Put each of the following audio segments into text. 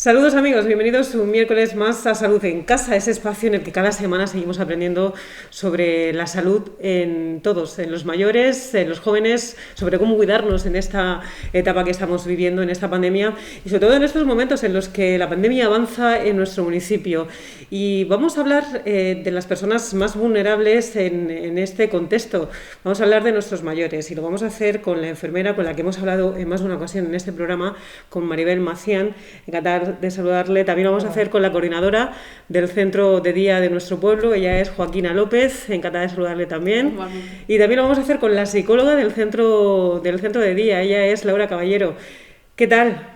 Saludos amigos, bienvenidos un miércoles más a Salud en Casa, ese espacio en el que cada semana seguimos aprendiendo sobre la salud en todos, en los mayores, en los jóvenes, sobre cómo cuidarnos en esta etapa que estamos viviendo, en esta pandemia y sobre todo en estos momentos en los que la pandemia avanza en nuestro municipio. Y vamos a hablar de las personas más vulnerables en este contexto. Vamos a hablar de nuestros mayores y lo vamos a hacer con la enfermera con la que hemos hablado en más de una ocasión en este programa, con Maribel Macián. Encantada de saludarle. También lo vamos a hacer con la coordinadora del centro de día de nuestro pueblo. Ella es Joaquina López. Encantada de saludarle también. Y también lo vamos a hacer con la psicóloga del centro de día. Ella es Laura Caballero. ¿Qué tal?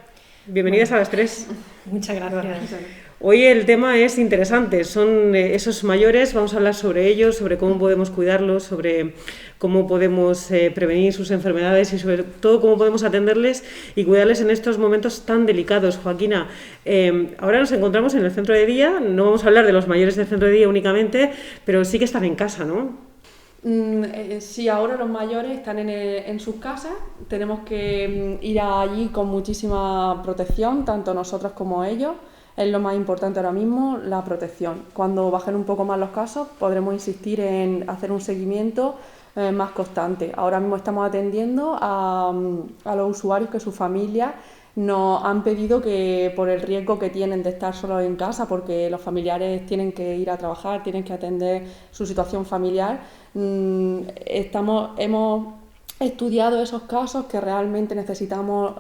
Bienvenidas a las tres. Muchas gracias. Hoy el tema es interesante, son esos mayores, vamos a hablar sobre ellos, sobre cómo podemos cuidarlos, sobre cómo podemos prevenir sus enfermedades y sobre todo cómo podemos atenderles y cuidarles en estos momentos tan delicados. Joaquina, ahora nos encontramos en el centro de día, no vamos a hablar de los mayores del centro de día únicamente, pero sí que están en casa, ¿no? Sí, ahora los mayores están en sus casas, tenemos que ir allí con muchísima protección, tanto nosotros como ellos. Es lo más importante ahora mismo, la protección. Cuando bajen un poco más los casos, podremos insistir en hacer un seguimiento más constante. Ahora mismo estamos atendiendo a los usuarios que sus familias nos han pedido que por el riesgo que tienen de estar solos en casa, porque los familiares tienen que ir a trabajar, tienen que atender su situación familiar, hemos estudiado esos casos que realmente necesitamos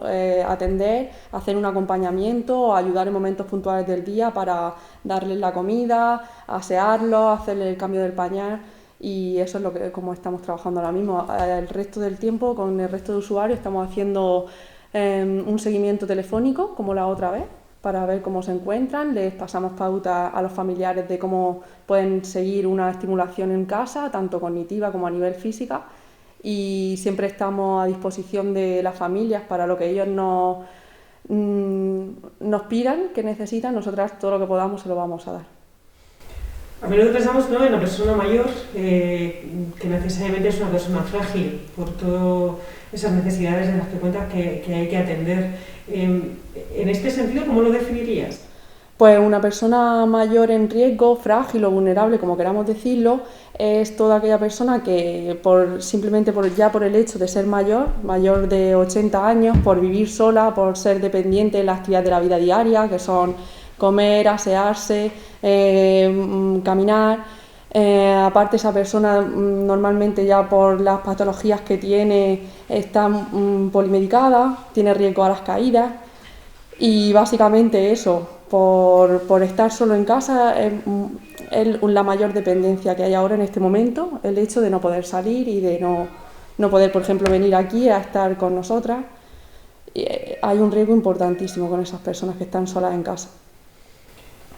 atender, hacer un acompañamiento o ayudar en momentos puntuales del día para darles la comida, asearlos, hacerles el cambio del pañal, y eso es como estamos trabajando ahora mismo. El resto del tiempo con el resto de usuarios estamos haciendo un seguimiento telefónico como la otra vez para ver cómo se encuentran, les pasamos pautas a los familiares de cómo pueden seguir una estimulación en casa, tanto cognitiva como a nivel física. Y siempre estamos a disposición de las familias para lo que ellos nos pidan, que necesitan. Nosotras todo lo que podamos se lo vamos a dar. A menudo pensamos, ¿no?, en la persona mayor, que necesariamente es una persona frágil por todas esas necesidades de las que cuentas que hay que atender. En este sentido, ¿cómo lo definirías? Pues una persona mayor en riesgo, frágil o vulnerable, como queramos decirlo, es toda aquella persona que simplemente por el hecho de ser mayor de 80 años, por vivir sola, por ser dependiente de las actividades de la vida diaria, que son comer, asearse, caminar. Aparte, esa persona normalmente ya por las patologías que tiene está polimedicada, tiene riesgo a las caídas, y básicamente eso. Por estar solo en casa es la mayor dependencia que hay ahora en este momento, el hecho de no poder salir y de no poder, por ejemplo, venir aquí a estar con nosotras. Y hay un riesgo importantísimo con esas personas que están solas en casa.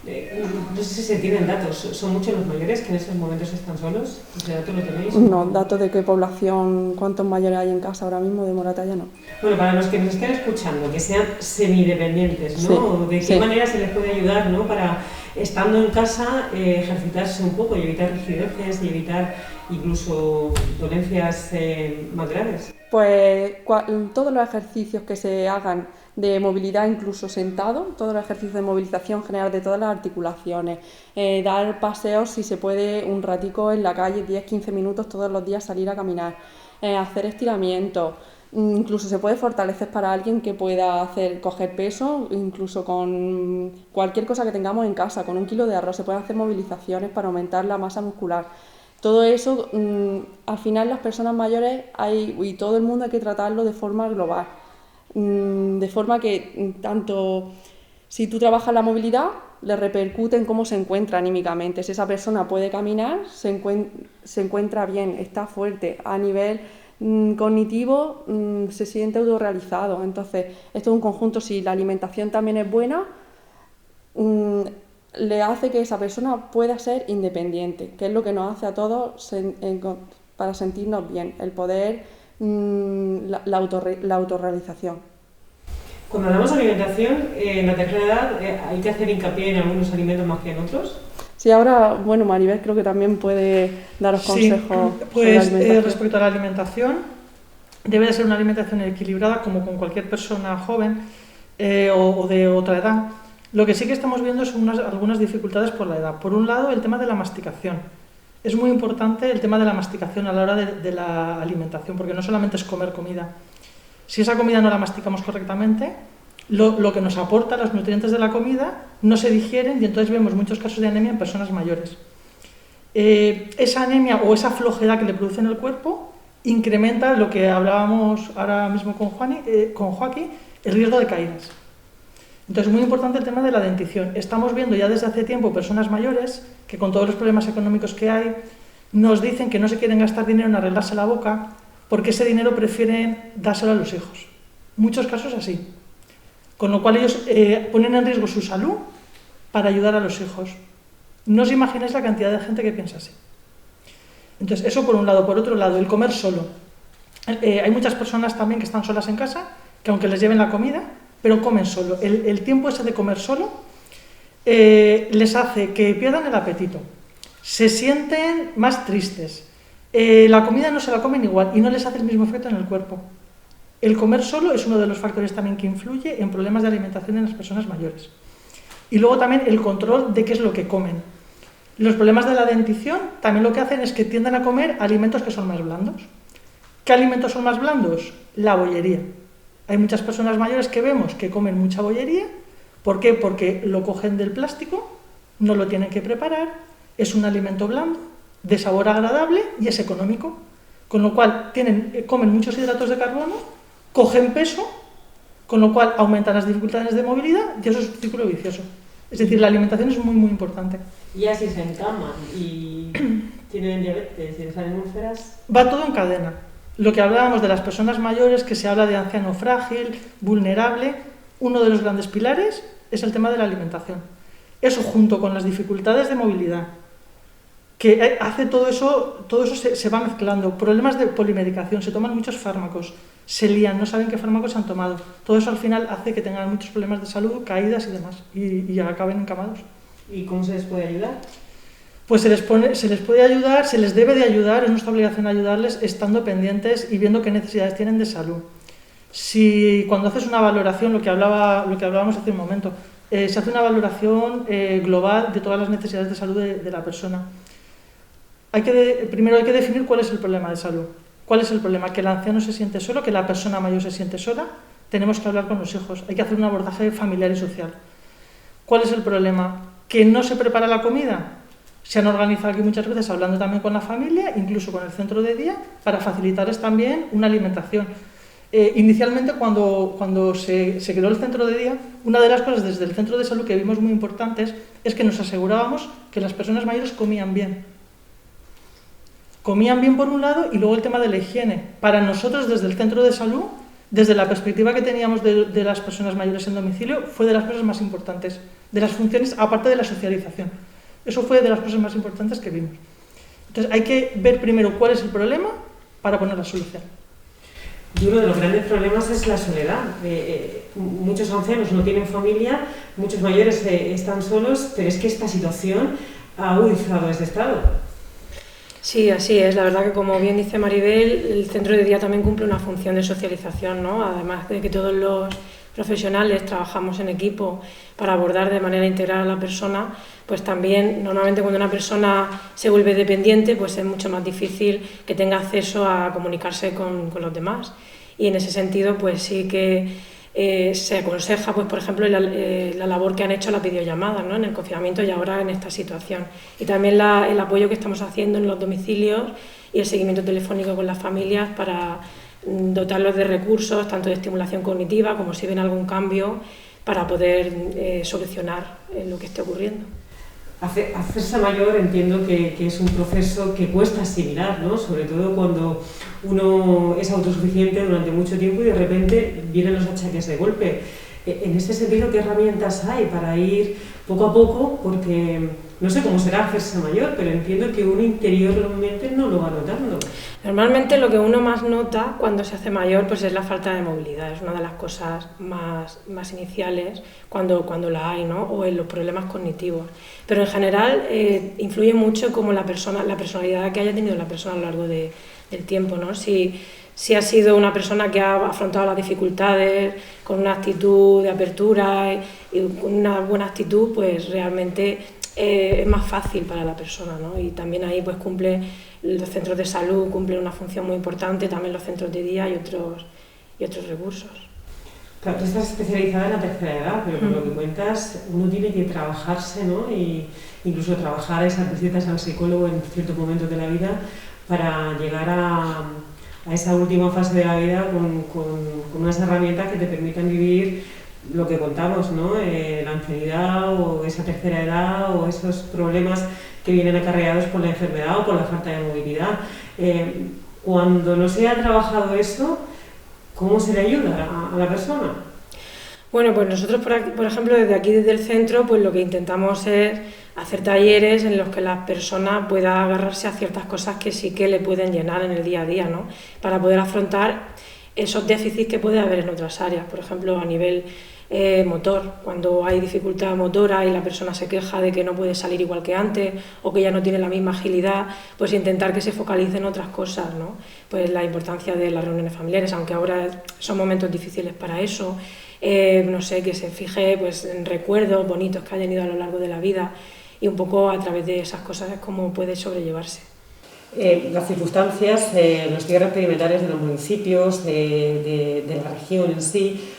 No sé si se tienen datos, ¿son muchos los mayores que en estos momentos están solos? ¿Ese dato lo tenéis? No, datos de qué población, cuántos mayores hay en casa ahora mismo de Moratalla, no. Bueno, para los que nos estén escuchando, que sean semidependientes, ¿no? Sí, ¿De qué manera se les puede ayudar, ¿no?, para, estando en casa, ejercitarse un poco y evitar rigideces y evitar incluso dolencias más graves? Pues todos los ejercicios que se hagan de movilidad, incluso sentado, todos los ejercicios de movilización general de todas las articulaciones, dar paseos si se puede un ratico en la calle, 10-15 minutos todos los días, salir a caminar, hacer estiramientos, incluso se puede fortalecer para alguien que pueda coger peso, incluso con cualquier cosa que tengamos en casa, con 1 kilo de arroz, se pueden hacer movilizaciones para aumentar la masa muscular. Todo eso, al final las personas mayores y todo el mundo hay que tratarlo de forma global, de forma que tanto si tú trabajas la movilidad, le repercute en cómo se encuentra anímicamente. Si esa persona puede caminar, se encuentra bien, está fuerte, a nivel cognitivo se siente autorrealizado. Entonces, esto es un conjunto. Si la alimentación también es buena, le hace que esa persona pueda ser independiente, que es lo que nos hace a todos para sentirnos bien, el poder, la autorrealización. Cuando hablamos de alimentación, en la tercera edad hay que hacer hincapié en algunos alimentos más que en otros. Sí, ahora, bueno, Maribel creo que también puede daros consejos. Sí, pues respecto a la alimentación, debe de ser una alimentación equilibrada como con cualquier persona joven o de otra edad. Lo que sí que estamos viendo son algunas dificultades por la edad. Por un lado, el tema de la masticación. Es muy importante el tema de la masticación a la hora de la alimentación, porque no solamente es comer comida. Si esa comida no la masticamos correctamente, lo que nos aporta, los nutrientes de la comida, no se digieren y entonces vemos muchos casos de anemia en personas mayores. Esa anemia o esa flojedad que le produce en el cuerpo incrementa lo que hablábamos ahora mismo con Joaquín, el riesgo de caídas. Entonces es muy importante el tema de la dentición. Estamos viendo ya desde hace tiempo personas mayores que con todos los problemas económicos que hay nos dicen que no se quieren gastar dinero en arreglarse la boca porque ese dinero prefieren dárselo a los hijos. Muchos casos así. Con lo cual ellos ponen en riesgo su salud para ayudar a los hijos. No os imagináis la cantidad de gente que piensa así. Entonces, eso por un lado. Por otro lado, el comer solo. Hay muchas personas también que están solas en casa, que aunque les lleven la comida, pero comen solo. El tiempo ese de comer solo les hace que pierdan el apetito, se sienten más tristes, la comida no se la comen igual y no les hace el mismo efecto en el cuerpo. El comer solo es uno de los factores también que influye en problemas de alimentación en las personas mayores. Y luego también el control de qué es lo que comen. Los problemas de la dentición también lo que hacen es que tienden a comer alimentos que son más blandos. ¿Qué alimentos son más blandos? La bollería. Hay muchas personas mayores que vemos que comen mucha bollería. ¿Por qué? Porque lo cogen del plástico, no lo tienen que preparar, es un alimento blando, de sabor agradable y es económico. Con lo cual comen muchos hidratos de carbono, cogen peso, con lo cual aumentan las dificultades de movilidad y eso es un círculo vicioso. Es decir, la alimentación es muy, muy importante. Y así se encaman y tienen diabetes y están en úlceras. Va todo en cadena. Lo que hablábamos de las personas mayores, que se habla de anciano frágil, vulnerable, uno de los grandes pilares es el tema de la alimentación. Eso junto con las dificultades de movilidad, que hace todo eso se va mezclando. Problemas de polimedicación, se toman muchos fármacos, se lían, no saben qué fármacos han tomado. Todo eso al final hace que tengan muchos problemas de salud, caídas y demás, y acaben encamados. ¿Y cómo se les puede ayudar? Pues se les puede ayudar, se les debe de ayudar, es nuestra obligación ayudarles estando pendientes y viendo qué necesidades tienen de salud. Si cuando haces una valoración, lo que hablábamos hace un momento, se hace una valoración global de todas las necesidades de salud de la persona. Primero hay que definir cuál es el problema de salud. ¿Cuál es el problema? Que el anciano se siente solo, que la persona mayor se siente sola. Tenemos que hablar con los hijos, hay que hacer un abordaje familiar y social. ¿Cuál es el problema? ¿Que no se prepara la comida? Se han organizado aquí muchas veces hablando también con la familia, incluso con el centro de día, para facilitarles también una alimentación. Inicialmente, cuando se creó el centro de día, una de las cosas desde el centro de salud que vimos muy importantes es que nos asegurábamos que las personas mayores comían bien. Comían bien por un lado y luego el tema de la higiene. Para nosotros desde el centro de salud, desde la perspectiva que teníamos de las personas mayores en domicilio, fue de las cosas más importantes, de las funciones aparte de la socialización. Eso fue de las cosas más importantes que vimos. Entonces hay que ver primero cuál es el problema para poner la solución. Y uno de los grandes problemas es la soledad. Muchos ancianos no tienen familia, muchos mayores están solos, pero es que esta situación ha agudizado este estado. Sí, así es. La verdad que, como bien dice Maribel, el centro de día también cumple una función de socialización, ¿no? Además de que todos los profesionales trabajamos en equipo para abordar de manera integral a la persona, pues también normalmente cuando una persona se vuelve dependiente, pues es mucho más difícil que tenga acceso a comunicarse con los demás. Y en ese sentido, pues sí que se aconseja, pues por ejemplo, la labor que han hecho las videollamadas, ¿no? En el confinamiento y ahora en esta situación. Y también el apoyo que estamos haciendo en los domicilios y el seguimiento telefónico con las familias para dotarlos de recursos, tanto de estimulación cognitiva como si ven algún cambio, para poder solucionar lo que esté ocurriendo. Hacerse mayor entiendo que es un proceso que cuesta asimilar, ¿no? Sobre todo cuando uno es autosuficiente durante mucho tiempo y de repente vienen los achaques de golpe. En este sentido, ¿qué herramientas hay para ir poco a poco? Porque no sé cómo será hacerse mayor, pero entiendo que uno interiormente no lo va notando. Normalmente lo que uno más nota cuando se hace mayor, pues es la falta de movilidad. Es una de las cosas más iniciales cuando la hay, ¿no? O en los problemas cognitivos. Pero en general influye mucho como la personalidad que haya tenido la persona a lo largo de el tiempo, ¿no? Si ha sido una persona que ha afrontado las dificultades con una actitud de apertura y una buena actitud, pues realmente es más fácil para la persona, ¿no? Y también ahí pues los centros de salud cumplen una función muy importante, también los centros de día y otros recursos. Claro, tú estás especializada en la tercera edad, pero por lo que cuentas, uno tiene que trabajarse, ¿no? Y incluso trabajar esas visitas al psicólogo en ciertos momentos de la vida para llegar a esa última fase de la vida con unas herramientas que te permitan vivir lo que contamos, ¿no? La ancianidad o esa tercera edad o esos problemas que vienen acarreados por la enfermedad o por la falta de movilidad. Cuando no se ha trabajado eso, ¿cómo se le ayuda a la persona? Bueno, pues nosotros, por ejemplo, desde el centro, pues lo que intentamos es hacer talleres en los que la persona pueda agarrarse a ciertas cosas que sí que le pueden llenar en el día a día, ¿no? Para poder afrontar esos déficits que puede haber en otras áreas, por ejemplo, a nivel motor, cuando hay dificultad motora y la persona se queja de que no puede salir igual que antes o que ya no tiene la misma agilidad, pues intentar que se focalice en otras cosas, ¿no? Pues la importancia de las reuniones familiares, aunque ahora son momentos difíciles para eso, no sé, que se fije pues en recuerdos bonitos que hayan ido a lo largo de la vida y un poco a través de esas cosas es cómo puede sobrellevarse. Las circunstancias, los cierres perimetrales de los municipios, de la región en sí,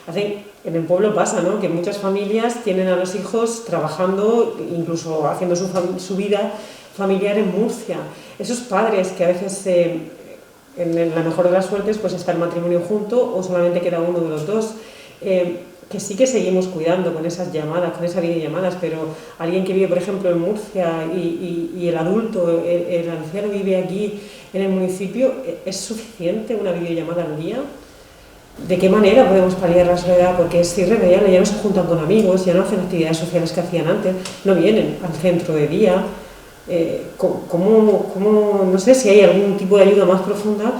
en el pueblo pasa, ¿no? Que muchas familias tienen a los hijos trabajando, incluso haciendo su vida familiar en Murcia. Esos padres que a veces, en la mejor de las suertes, pues está el matrimonio junto o solamente queda uno de los dos. Que sí que seguimos cuidando con esas llamadas, con esas videollamadas, pero alguien que vive, por ejemplo, en Murcia y el adulto, el anciano vive aquí en el municipio, ¿es suficiente una videollamada al día? ¿De qué manera podemos paliar la soledad? Porque es irremediable, ya no se juntan con amigos, ya no hacen actividades sociales que hacían antes, no vienen al centro de día. No sé si hay algún tipo de ayuda más profunda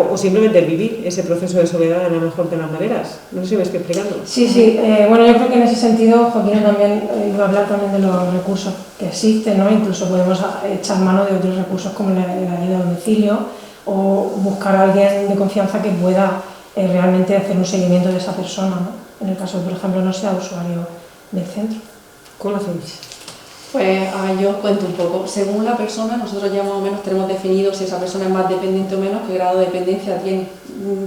o simplemente vivir ese proceso de soledad de la mejor de las maneras. No sé si me estoy explicando. Sí, bueno, yo creo que en ese sentido Joaquín también iba a hablar también de los recursos que existen, ¿no? Incluso podemos echar mano de otros recursos como la ayuda a domicilio o buscar a alguien de confianza que pueda realmente hacer un seguimiento de esa persona, ¿no? En el caso, por ejemplo, no sea usuario del centro. ¿Cómo lo hacéis? Pues yo os cuento un poco. Según la persona, nosotros ya más o menos tenemos definido si esa persona es más dependiente o menos, qué grado de dependencia tiene.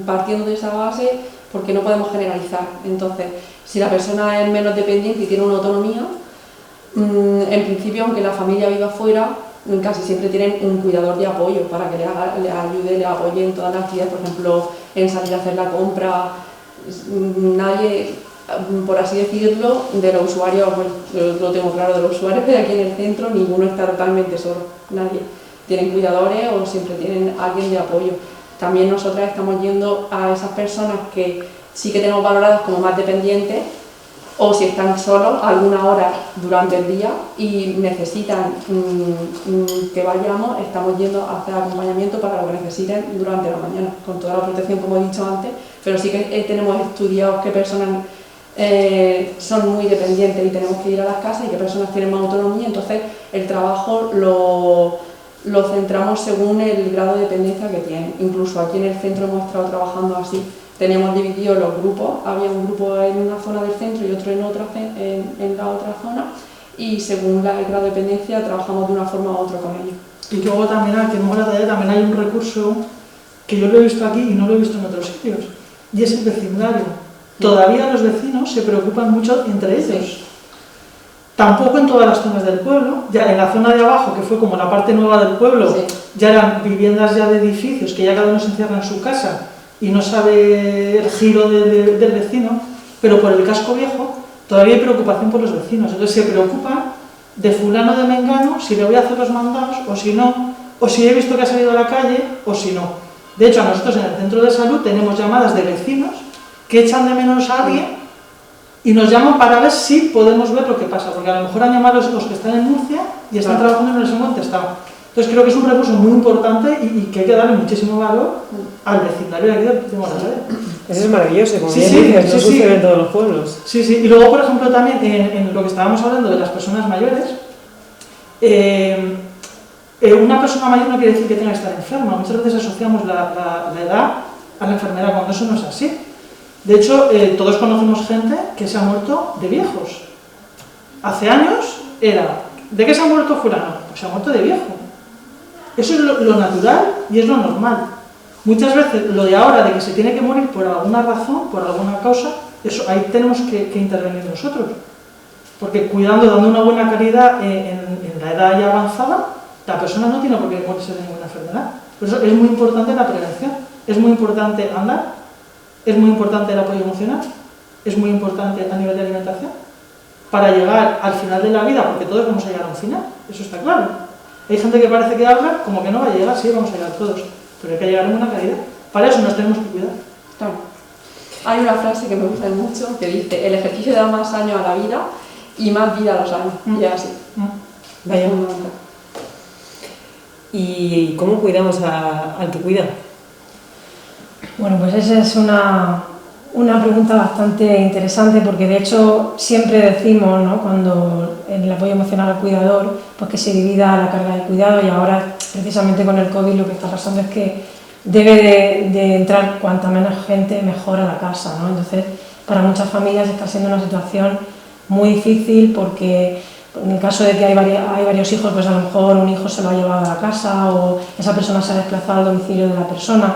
Partiendo de esa base, porque no podemos generalizar. Entonces, si la persona es menos dependiente y tiene una autonomía, en principio, aunque la familia viva fuera, casi siempre tienen un cuidador de apoyo para que le ayude, le apoye en todas las actividades, por ejemplo, en salir a hacer la compra. Nadie, por así decirlo, de los usuarios, pues lo tengo claro, de los usuarios de aquí en el centro, ninguno está totalmente solo, nadie. Tienen cuidadores o siempre tienen alguien de apoyo. También nosotras estamos yendo a esas personas que sí que tenemos valoradas como más dependientes, o si están solos alguna hora durante el día y necesitan que vayamos, estamos yendo a hacer acompañamiento para lo que necesiten durante la mañana, con toda la protección como he dicho antes, pero sí que tenemos estudiado qué personas son muy dependientes y tenemos que ir a las casas y qué personas tienen más autonomía, entonces el trabajo lo centramos según el grado de dependencia que tienen. Incluso aquí en el centro hemos estado trabajando así. Teníamos dividido los grupos, había un grupo en una zona del centro y otro en la otra zona, y según el grado de dependencia trabajamos de una forma u otra con ellos. Y luego también aquí en Moratalla también hay un recurso que yo lo he visto aquí y no lo he visto en otros sitios, y es el vecindario. Todavía los vecinos se preocupan mucho entre ellos. Sí. Tampoco en todas las zonas del pueblo, ya en la zona de abajo, que fue como la parte nueva del pueblo, sí, ya eran viviendas ya de edificios, que ya cada uno se encierra en su casa y no sabe el giro del vecino, pero por el casco viejo todavía hay preocupación por los vecinos. Entonces se preocupan de fulano de mengano, si le voy a hacer los mandados o si no, o si he visto que ha salido a la calle o si no. De hecho, a nosotros en el centro de salud tenemos llamadas de vecinos que echan de menos a alguien y nos llaman para ver si podemos ver lo que pasa, porque a lo mejor han llamado los que están en Murcia y están trabajando en el segundo contestado. Entonces creo que es un recurso muy importante y que hay que darle muchísimo valor al vecindario de aquí de Moratalla. Eso es maravilloso, como bien dices, no sucede en todos los pueblos. Sí, sí, y luego por ejemplo también en lo que estábamos hablando de las personas mayores, Una persona mayor no quiere decir que tenga que estar enferma. Muchas veces asociamos la edad a la enfermedad, cuando eso no es así. De hecho, todos conocemos gente que se ha muerto de viejos. Hace años era, ¿de qué se ha muerto fulano? Pues se ha muerto de viejo. Eso es lo natural y es lo normal. Muchas veces lo de ahora, de que se tiene que morir por alguna razón, por alguna causa, eso ahí tenemos que intervenir nosotros. Porque cuidando, dando una buena calidad en la edad ya avanzada, la persona no tiene por qué morirse de ninguna enfermedad. Por eso es muy importante la prevención, es muy importante andar, es muy importante el apoyo emocional, es muy importante a nivel de alimentación, para llegar al final de la vida, porque todos vamos a llegar a un final, eso está claro. Hay gente que parece que habla como que no va a llegar, sí, vamos a llegar todos, pero hay que llegar en una calidad. Para eso nos tenemos que cuidar. Claro. Hay una frase que me gusta mucho que dice: el ejercicio da más años a la vida y más vida a los años. Y es así. Vaya. ¿Y cómo cuidamos al que cuida? Bueno, pues esa es una pregunta bastante interesante, porque de hecho siempre decimos, ¿no?, cuando en el apoyo emocional al cuidador, pues que se divida la carga de cuidado, y ahora precisamente con el COVID lo que está pasando es que debe de entrar cuanta menos gente mejor a la casa, ¿no? Entonces, para muchas familias está siendo una situación muy difícil, porque en el caso de que hay varios hijos, pues a lo mejor un hijo se lo ha llevado a la casa o esa persona se ha desplazado al domicilio de la persona.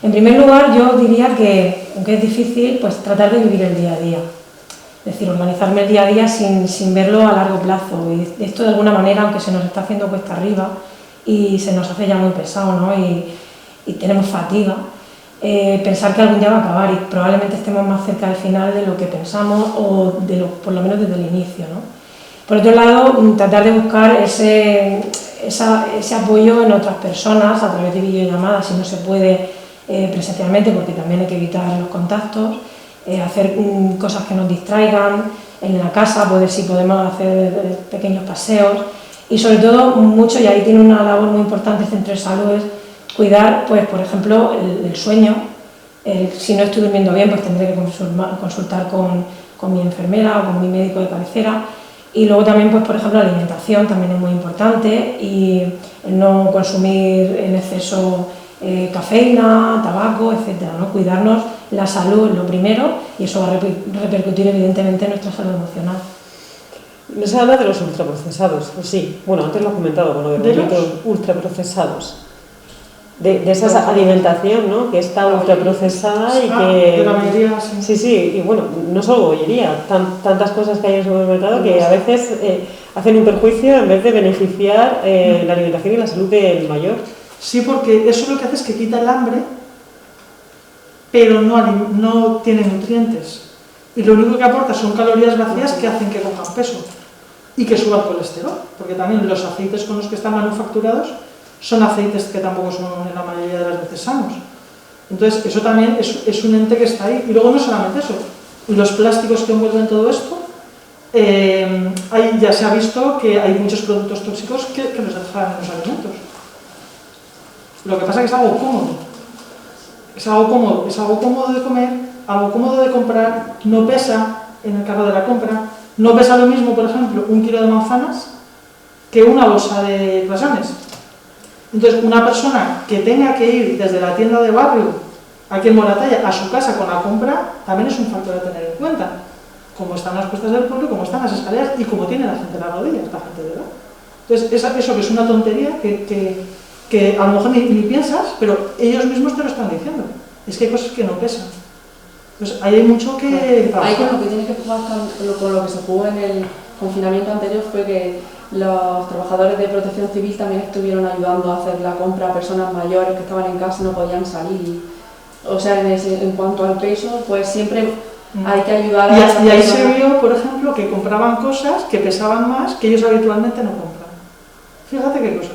En primer lugar, yo diría que, aunque es difícil, pues tratar de vivir el día a día. Es decir, organizarme el día a día sin verlo a largo plazo. Y esto de alguna manera, aunque se nos está haciendo cuesta arriba y se nos hace ya muy pesado, ¿no?, y tenemos fatiga, pensar que algún día va a acabar, y probablemente estemos más cerca del final de lo que pensamos, o por lo menos desde el inicio, ¿no? Por otro lado, tratar de buscar ese apoyo en otras personas a través de videollamadas, si no se puede presencialmente, porque también hay que evitar los contactos, hacer cosas que nos distraigan en la casa, si podemos hacer pequeños paseos, y sobre todo mucho, y ahí tiene una labor muy importante el centro de salud, es cuidar, pues por ejemplo, el sueño. Si no estoy durmiendo bien, pues tendré que consultar con mi enfermera o con mi médico de cabecera. Y luego también, pues por ejemplo, la alimentación también es muy importante, y el no consumir en exceso cafeína, tabaco, etcétera, ¿no? Cuidarnos la salud lo primero, y eso va a repercutir evidentemente en nuestra salud emocional. No se habla de los ultraprocesados, ¿o sí? Bueno, antes lo he comentado, con lo de los ultraprocesados. De esa alimentación, ¿no?, que está ultraprocesada y que... de la mayoría, sí. Sí, y bueno, no solo bollería, tantas cosas que hay en el supermercado que a veces hacen un perjuicio en vez de beneficiar la alimentación y la salud del mayor. Sí, porque eso lo que hace es que quita el hambre, pero no tiene nutrientes. Y lo único que aporta son calorías vacías que hacen que cojan peso y que suba el colesterol, porque también los aceites con los que están manufacturados son aceites que tampoco son en la mayoría de las veces sanos. Entonces, eso también es un ente que está ahí. Y luego no solamente eso, los plásticos que envuelven todo esto, ya se ha visto que hay muchos productos tóxicos que los dejan en los alimentos. Lo que pasa es que es algo cómodo. Es algo cómodo de comer, algo cómodo de comprar, no pesa en el carro de la compra, no pesa lo mismo, por ejemplo, 1 kilo de manzanas que una bolsa de croissants. Entonces, una persona que tenga que ir desde la tienda de barrio, aquí en Moratalla, a su casa con la compra, también es un factor a tener en cuenta. Cómo están las puestas del pueblo, cómo están las escaleras y cómo tiene la gente las rodillas, la gente de edad. Entonces, eso que es una tontería que a lo mejor ni piensas, pero ellos mismos te lo están diciendo. Es que hay cosas que no pesan. Entonces, ahí hay mucho que trabajar. Ahí con lo que tienes que jugar, con lo que se jugó en el confinamiento anterior, fue que los trabajadores de protección civil también estuvieron ayudando a hacer la compra a personas mayores que estaban en casa y no podían salir. O sea, en cuanto al peso, pues siempre hay que ayudar a esas Y ahí personas. se vio, por ejemplo, que compraban cosas que pesaban más que ellos habitualmente no compran. Fíjate qué cosa.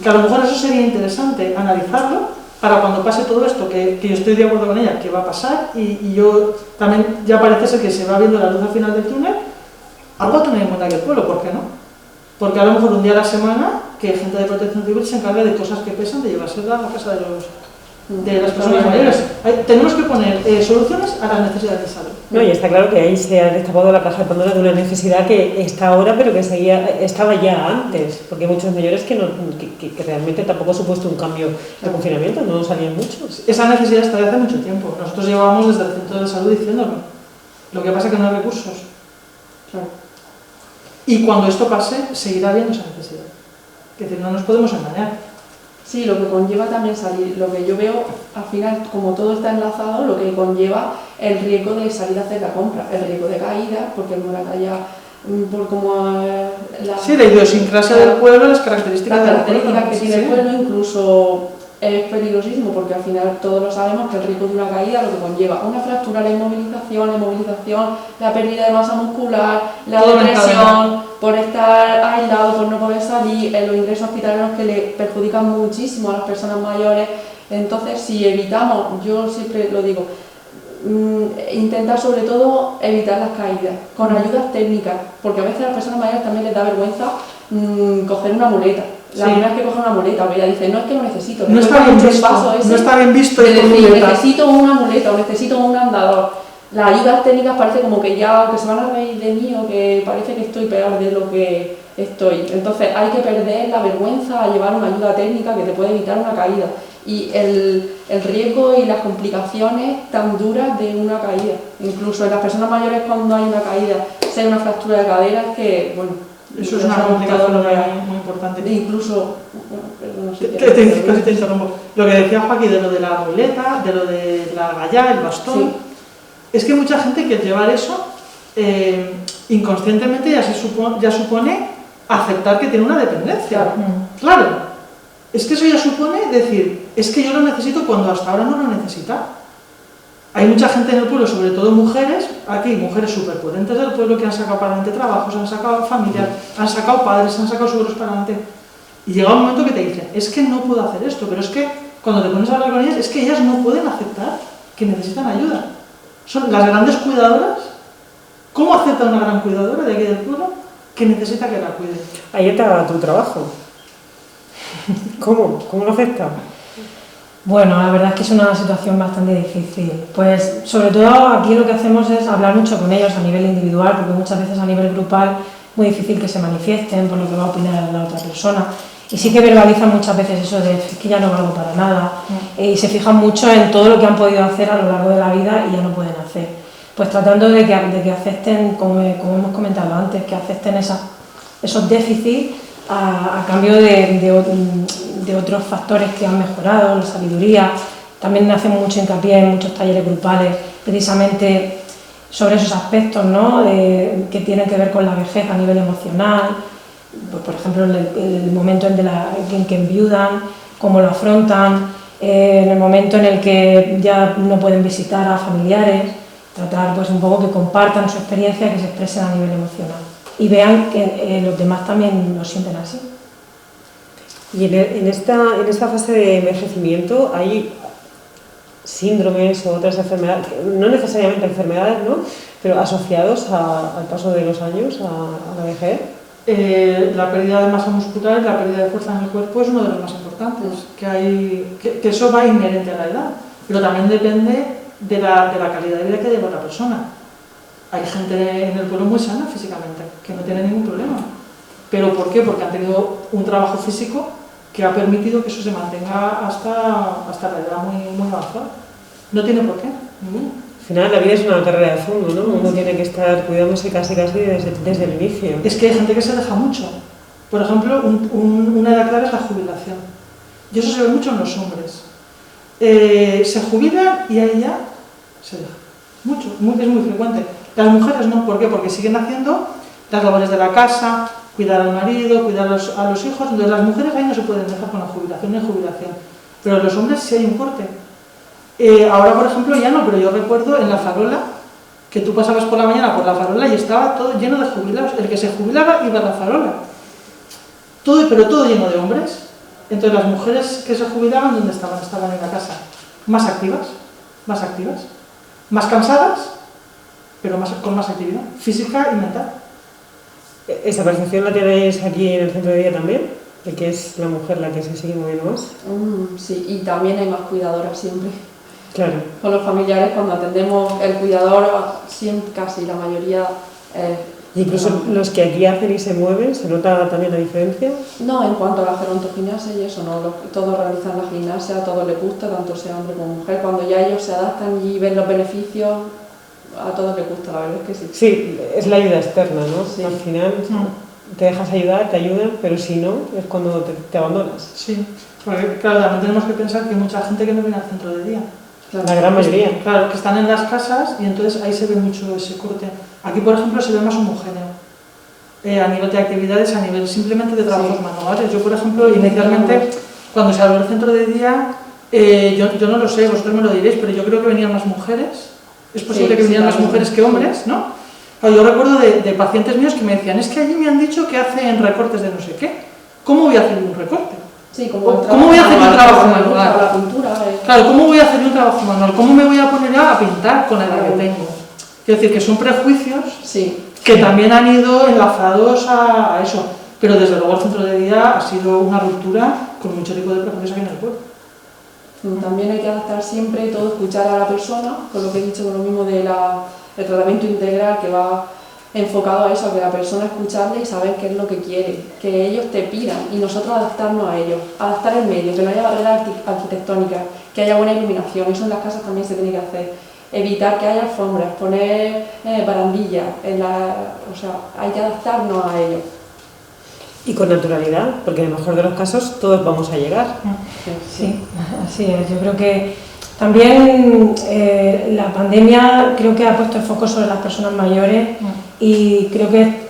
Que a lo mejor eso sería interesante analizarlo para cuando pase todo esto, que yo estoy de acuerdo con ella, que va a pasar, y yo también ya parece ser que se va viendo la luz al final del túnel. Algo a tener en cuenta que el pueblo, ¿por qué no? Porque a lo mejor un día a la semana que gente de protección civil se encargue de cosas que pesan, de llevarse a la casa de de las personas mayores. Tenemos que poner soluciones a las necesidades de salud. No, y está claro que ahí se ha destapado la caja de Pandora de una necesidad que está ahora, pero que estaba ya antes, porque hay muchos mayores que realmente tampoco ha supuesto un cambio de confinamiento, no salían muchos. Esa necesidad está desde hace mucho tiempo. Nosotros llevábamos desde el centro de salud diciéndolo. Lo que pasa es que no hay recursos. Claro. Y cuando esto pase, seguirá habiendo esa necesidad. Es decir, no nos podemos engañar. Sí, lo que conlleva también salir, lo que yo veo al final, como todo está enlazado, lo que conlleva el riesgo de salir a hacer la compra, el riesgo de caída, porque el Moratalla, por como la idiosincrasia del pueblo, las características del pueblo, que tiene el pueblo, incluso es peligrosísimo, porque al final todos lo sabemos que el riesgo de una caída lo que conlleva una fractura, la inmovilización, la pérdida de masa muscular, la depresión, por estar aislado, por no poder salir, los ingresos hospitalarios que le perjudican muchísimo a las personas mayores. Entonces, si evitamos, yo siempre lo digo, intentar sobre todo evitar las caídas, con ayudas técnicas, porque a veces a las personas mayores también les da vergüenza coger una muleta. La primera vez que coge una muleta, porque ella dice, no es que lo necesito. No está bien visto, no está bien visto de decir, necesito una muleta o necesito un andador. Las ayudas técnicas parece como que ya que se van a reír de mí o que parece que estoy peor de lo que estoy. Entonces hay que perder la vergüenza a llevar una ayuda técnica que te puede evitar una caída. Y el riesgo y las complicaciones tan duras de una caída. Incluso en las personas mayores cuando hay una caída, sea una fractura de cadera, es que, bueno... Eso es una complicación muy importante. Incluso, casi te interrumpo. Lo que decía Joaquín de lo de la muleta, de lo de la gallá, el bastón, sí. Es que mucha gente que llevar eso inconscientemente ya supone aceptar que tiene una dependencia. Claro. Es que eso ya supone decir, es que yo lo necesito cuando hasta ahora no lo necesitaba. Hay mucha gente en el pueblo, sobre todo mujeres, aquí mujeres superpotentes del pueblo que han sacado para adelante trabajos, han sacado familias, han sacado padres, han sacado suegros para adelante. Y llega un momento que te dicen, es que no puedo hacer esto, pero es que cuando te pones a hablar con ellas, es que ellas no pueden aceptar que necesitan ayuda. Son las grandes cuidadoras. ¿Cómo acepta una gran cuidadora de aquí del pueblo que necesita que la cuide? Ahí está tu trabajo. ¿Cómo? ¿Cómo lo acepta? Bueno, la verdad es que es una situación bastante difícil. Pues sobre todo aquí lo que hacemos es hablar mucho con ellos a nivel individual, porque muchas veces a nivel grupal es muy difícil que se manifiesten por lo que va a opinar la otra persona. Y sí que verbalizan muchas veces eso de que ya no valgo para nada. Y se fijan mucho en todo lo que han podido hacer a lo largo de la vida y ya no pueden hacer. Pues tratando de que acepten, como hemos comentado antes, que acepten esos déficits a cambio de otros factores que han mejorado, la sabiduría. También hacemos mucho hincapié en muchos talleres grupales, precisamente sobre esos aspectos, ¿no? Que tienen que ver con la vejez a nivel emocional, pues, por ejemplo, el momento en que enviudan, cómo lo afrontan, en el momento en el que ya no pueden visitar a familiares, tratar pues un poco que compartan su experiencia, que se expresen a nivel emocional y vean que los demás también lo sienten así. Y en esta fase de envejecimiento hay síndromes o otras enfermedades, no necesariamente enfermedades, ¿no? Pero asociados al paso de los años, a la vejez. La pérdida de masa muscular y la pérdida de fuerza en el cuerpo es uno de los más importantes, que eso va inherente a la edad, pero también depende de la calidad de vida que lleva la persona. Hay gente en el pueblo muy sana físicamente, que no tiene ningún problema. ¿Pero por qué? Porque han tenido un trabajo físico que ha permitido que eso se mantenga hasta la edad muy avanzada. No tiene por qué. Al final la vida es una carrera de fondo, ¿no? Uno tiene que estar cuidándose casi desde el inicio. Es que hay gente que se deja mucho. Por ejemplo, una edad clave es la jubilación. Y eso se ve mucho en los hombres. Se jubilan y ahí ya se deja. Mucho, es muy frecuente. Las mujeres no, ¿por qué? Porque siguen haciendo las labores de la casa, cuidar al marido, cuidar a los hijos. Entonces las mujeres ahí no se pueden dejar con la jubilación, no hay jubilación. Pero los hombres sí hay un corte. Ahora, por ejemplo, ya no, pero yo recuerdo en la farola, que tú pasabas por la mañana por la farola y estaba todo lleno de jubilados. El que se jubilaba iba a la farola. Pero todo lleno de hombres. Entonces las mujeres que se jubilaban, ¿dónde estaban? Estaban en la casa. Más activas, más cansadas, pero con más actividad física y mental. ¿Esa percepción la tenéis aquí en el centro de día también? de que es la mujer la que se sigue moviendo más. Sí, y también hay más cuidadoras siempre. Claro. Con los familiares, cuando atendemos el cuidador, siempre, casi la mayoría... Incluso los que aquí hacen y se mueven, ¿se nota también la diferencia? No, en cuanto a la gerontogimnasia y eso, no, todos realizan la gimnasia, a todos les gusta, tanto sea hombre como mujer. Cuando ya ellos se adaptan y ven los beneficios, a todos les gusta, la verdad es que sí. Sí, es la ayuda externa, ¿no? Sí. Al final te dejas ayudar, te ayudan, pero si no, es cuando te abandonas. Sí, porque claro, también tenemos que pensar que hay mucha gente que no viene al centro de día. Claro. La gran mayoría. Claro, que están en las casas y entonces ahí se ve mucho ese corte. Aquí, por ejemplo, se ve más homogéneo. A nivel de actividades, a nivel simplemente de trabajos manuales. Yo, por ejemplo, inicialmente, cuando se abrió el centro de día, yo no lo sé, vosotros me lo diréis, pero yo creo que venían más mujeres. Es posible que vinieran más mujeres que hombres, ¿no? Claro, yo recuerdo de pacientes míos que me decían, es que allí me han dicho que hacen recortes de no sé qué. ¿Cómo voy a hacer un recorte? Sí, ¿Cómo voy a hacer un trabajo manual? La pintura, Claro, ¿cómo voy a hacer un trabajo manual? ¿Cómo me voy a poner a pintar con la edad que tengo? Quiero decir que son prejuicios que también han ido enlazados a eso. Pero desde luego el centro de día ha sido una ruptura con mucho tipo de prejuicios aquí en el pueblo. También hay que adaptar siempre todo, escuchar a la persona, con lo que he dicho, con lo mismo del tratamiento integral que va enfocado a eso, a que la persona escucharle y saber qué es lo que quiere, que ellos te pidan y nosotros adaptarnos a ellos, adaptar el medio, que no haya barreras arquitectónicas, que haya buena iluminación, eso en las casas también se tiene que hacer, evitar que haya alfombras, poner barandillas, o sea, hay que adaptarnos a ellos. Y con naturalidad, porque en el mejor de los casos todos vamos a llegar. Sí, así es. Yo creo que también la pandemia creo que ha puesto el foco sobre las personas mayores y creo que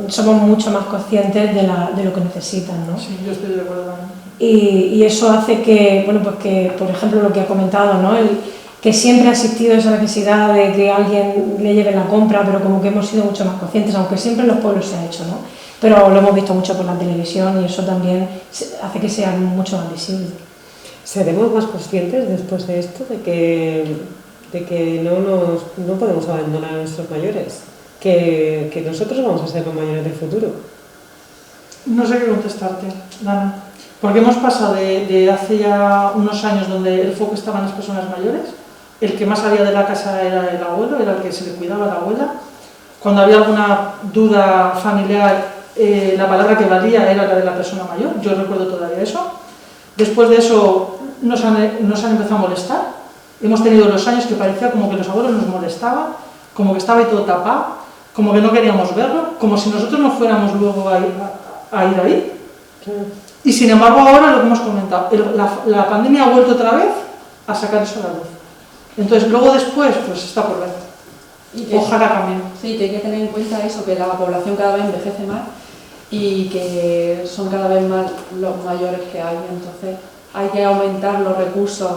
somos mucho más conscientes de lo que necesitan, ¿no? Sí, yo estoy de acuerdo también. Y eso hace que, bueno, pues que, por ejemplo, lo que ha comentado, ¿no? Que siempre ha existido esa necesidad de que alguien le lleve la compra, pero como que hemos sido mucho más conscientes, aunque siempre en los pueblos se ha hecho, ¿no? Pero lo hemos visto mucho por la televisión y eso también hace que sea mucho más visible. ¿Seremos más conscientes después de esto de que no podemos abandonar a nuestros mayores? Que nosotros vamos a ser los mayores del futuro. No sé qué contestarte, Dana. Porque hemos pasado de hace ya unos años donde el foco estaba en las personas mayores, el que más salía de la casa era el abuelo, era el que se le cuidaba a la abuela. Cuando había alguna duda familiar, la palabra que valía era la de la persona mayor, yo recuerdo todavía eso. Después de eso nos han empezado a molestar. Hemos tenido los años que parecía como que los abuelos nos molestaban, como que estaba ahí todo tapado, como que no queríamos verlo, como si nosotros no fuéramos luego a ir ahí. Y sin embargo ahora lo que hemos comentado, la pandemia ha vuelto otra vez a sacar eso a la luz. Entonces luego después pues está por ver. Ojalá cambie. Sí, que hay que tener en cuenta eso, que la población cada vez envejece más y que son cada vez más los mayores que hay, entonces hay que aumentar los recursos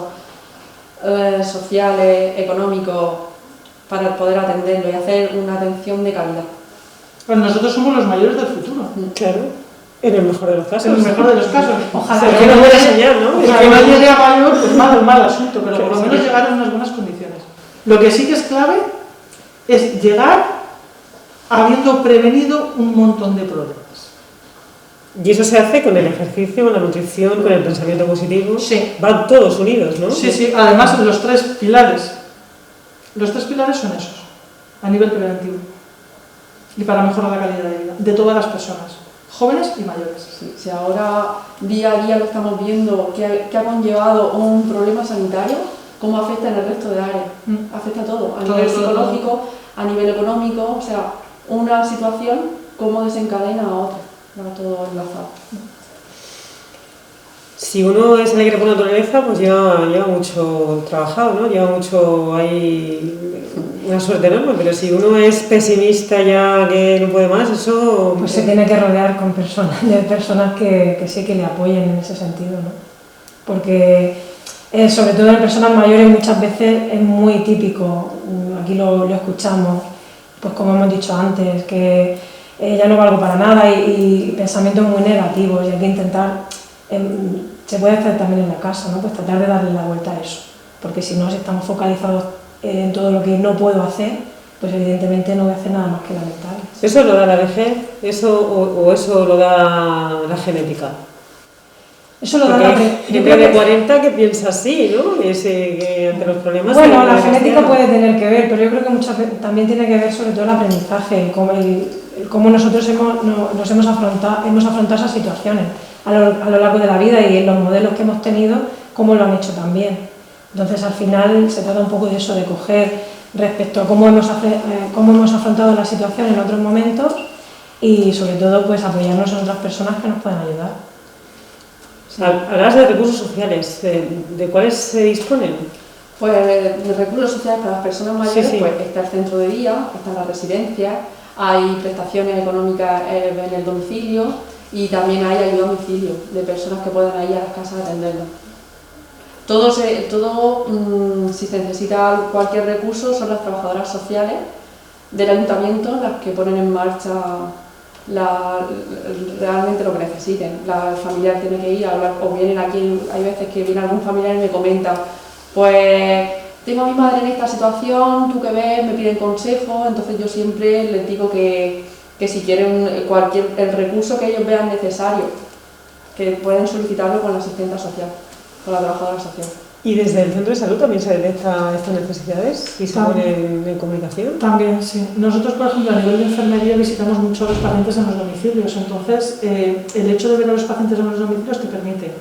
sociales, económicos, para poder atenderlo y hacer una atención de calidad. Pues nosotros somos los mayores del futuro. Claro, en el mejor de los casos. En el mejor de los casos. Ojalá. Que no puede enseñar, ¿no? El que no llegue a mayor, pues mal asunto, pero por lo menos llegar en unas buenas condiciones. Lo que sí que es clave es llegar habiendo prevenido un montón de problemas. Y eso se hace con el ejercicio, con la nutrición, con el pensamiento positivo. Sí. Van todos unidos, ¿no? Sí, sí. Además, los tres pilares son esos, a nivel preventivo. Y para mejorar la calidad de vida de todas las personas, jóvenes y mayores. Sí, si ahora día a día lo estamos viendo, que ha conllevado un problema sanitario, cómo afecta en el resto de áreas. Afecta a todo, a nivel psicológico, a nivel económico, o sea, una situación, cómo desencadena a otra. Va todo enlazado. Si uno es alegre por naturaleza, pues lleva mucho trabajado, ¿no? Lleva mucho ahí una suerte enorme, pero si uno es pesimista ya que no puede más, eso... Pues se tiene que rodear con de personas que sí que le apoyen en ese sentido, ¿no? Porque sobre todo en personas mayores muchas veces es muy típico, aquí lo escuchamos, pues como hemos dicho antes, que ya no valgo para nada y pensamientos muy negativos y hay que intentar, se puede hacer también en la casa, ¿no? Pues tratar de darle la vuelta a eso, porque si no, si estamos focalizados en todo lo que no puedo hacer, pues evidentemente no voy a hacer nada más que lamentar. ¿Eso lo da la vejez? ¿Eso lo da la genética? Eso lo da Porque la hay gente de 40 que piensa así, ¿no? Que ante los problemas... Bueno, la genética puede tener que ver, pero yo creo que también tiene que ver sobre todo el aprendizaje, cómo nosotros hemos afrontado esas situaciones a lo largo de la vida y en los modelos que hemos tenido, cómo lo han hecho también. Entonces, al final, se trata un poco de eso, de coger respecto a cómo hemos afrontado la situación en otros momentos y, sobre todo, pues apoyarnos en otras personas que nos puedan ayudar. Hablas de recursos sociales, ¿de cuáles se disponen? Pues de recursos sociales para las personas mayores, Sí. pues está el centro de día, están las residencias, hay prestaciones económicas en el domicilio y también hay ayuda a domicilio de personas que puedan ir a las casas a atenderlas. Si se necesita cualquier recurso, son las trabajadoras sociales del ayuntamiento las que ponen en marcha realmente lo que necesiten. La familiar tiene que ir a hablar, o vienen aquí, hay veces que viene algún familiar y me comenta, pues tengo a mi madre en esta situación, tú qué ves, me piden consejo, entonces yo siempre les digo que si quieren el recurso que ellos vean necesario, que pueden solicitarlo con la asistenta social, con la trabajadora social. ¿Y desde el centro de salud también se detecta estas necesidades y se ponen en comunicación? También, sí. Nosotros, por ejemplo, a nivel de enfermería visitamos mucho a los pacientes en los domicilios, entonces el hecho de ver a los pacientes en los domicilios te permite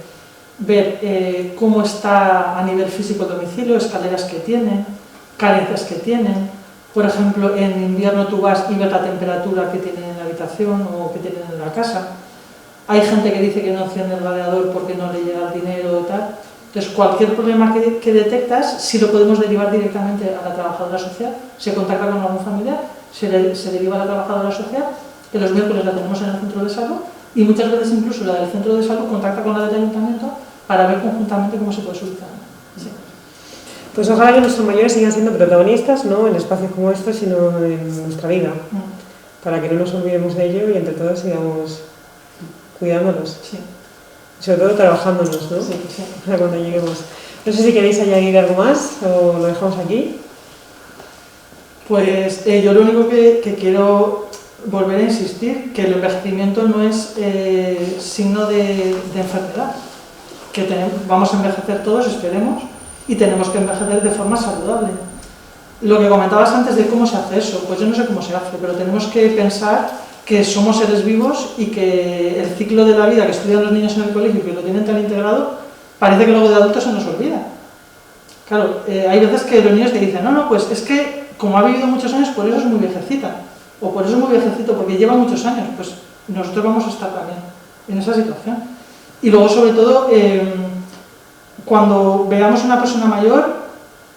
ver cómo está a nivel físico el domicilio, escaleras que tienen, carencias que tienen. Por ejemplo, en invierno tú vas y ves la temperatura que tienen en la habitación o que tienen en la casa. Hay gente que dice que no enciende el radiador porque no le llega el dinero y tal. Entonces, cualquier problema que detectas, si lo podemos derivar directamente a la trabajadora social, se contacta con algún familiar, se deriva a la trabajadora social, que los miércoles la tenemos en el centro de salud, y muchas veces incluso la del centro de salud contacta con la del ayuntamiento para ver conjuntamente cómo se puede solucionar. Sí. Pues ojalá que nuestros mayores sigan siendo protagonistas, no en espacios como estos, sino en nuestra vida, para que no nos olvidemos de ello y entre todos sigamos cuidándolos. Sí. Sobre todo trabajándonos, ¿no? Sí. Para cuando lleguemos. No sé si queréis añadir algo más o lo dejamos aquí. Pues yo lo único que quiero volver a insistir, que el envejecimiento no es signo de enfermedad, que vamos a envejecer todos, esperemos, y tenemos que envejecer de forma saludable. Lo que comentabas antes de cómo se hace eso, pues yo no sé cómo se hace, pero tenemos que pensar que somos seres vivos y que el ciclo de la vida que estudian los niños en el colegio y que lo tienen tan integrado, parece que luego de adultos se nos olvida. Claro, hay veces que los niños te dicen, no, pues es que como ha vivido muchos años, por eso es muy viejecita, o por eso es muy viejecito, porque lleva muchos años, pues nosotros vamos a estar también en esa situación. Y luego, sobre todo, cuando veamos a una persona mayor,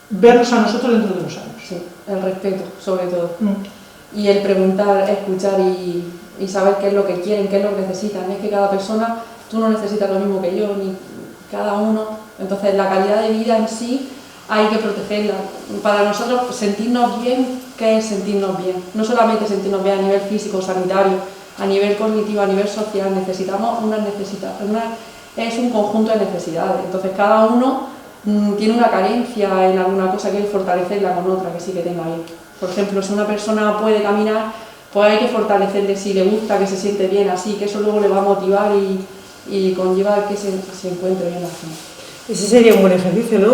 vernos a nosotros dentro de unos años. Sí, el respeto, sobre todo. Y el preguntar, escuchar y saber qué es lo que quieren, qué es lo que necesitan. Es que cada persona, tú no necesitas lo mismo que yo, ni cada uno. Entonces, la calidad de vida en sí hay que protegerla. Para nosotros, sentirnos bien, ¿qué es sentirnos bien? No solamente sentirnos bien a nivel físico, sanitario, a nivel cognitivo, a nivel social. Necesitamos es un conjunto de necesidades. Entonces, cada uno tiene una carencia en alguna cosa que hay que fortalecerla con otra que sí que tenga bien. Por ejemplo, si una persona puede caminar, pues hay que fortalecerle si le gusta, que se siente bien así, que eso luego le va a motivar y conlleva a que se encuentre bien así. Ese sería un buen ejercicio, ¿no?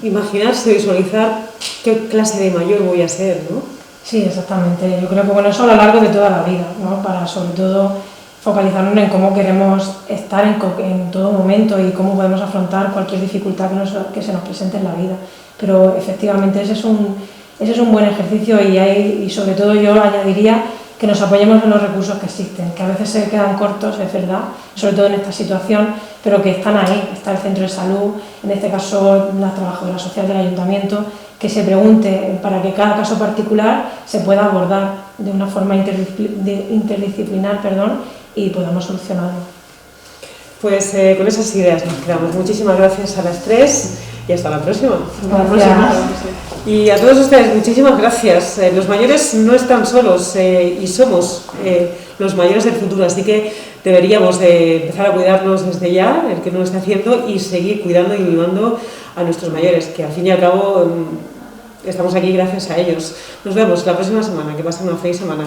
Imaginarse, visualizar qué clase de mayor voy a ser, ¿no? Sí, exactamente. Yo creo que bueno, eso a lo largo de toda la vida, ¿no? Para sobre todo focalizarnos en cómo queremos estar en todo momento y cómo podemos afrontar cualquier dificultad que se nos presente en la vida. Pero efectivamente ese es un buen ejercicio y sobre todo yo añadiría que nos apoyemos en los recursos que existen, que a veces se quedan cortos, es verdad, sobre todo en esta situación, pero que están ahí. Está el centro de salud, en este caso la trabajadora social del ayuntamiento, que se pregunte para que cada caso particular se pueda abordar de una forma interdisciplinar y podamos solucionarlo. Pues con esas ideas nos quedamos. Muchísimas gracias a las tres y hasta la próxima. Gracias. Y a todos ustedes, muchísimas gracias. Los mayores no están solos y somos los mayores del futuro, así que deberíamos de empezar a cuidarnos desde ya, el que no lo está haciendo, y seguir cuidando y mimando a nuestros mayores, que al fin y al cabo estamos aquí gracias a ellos. Nos vemos la próxima semana, que pasen una feliz semana.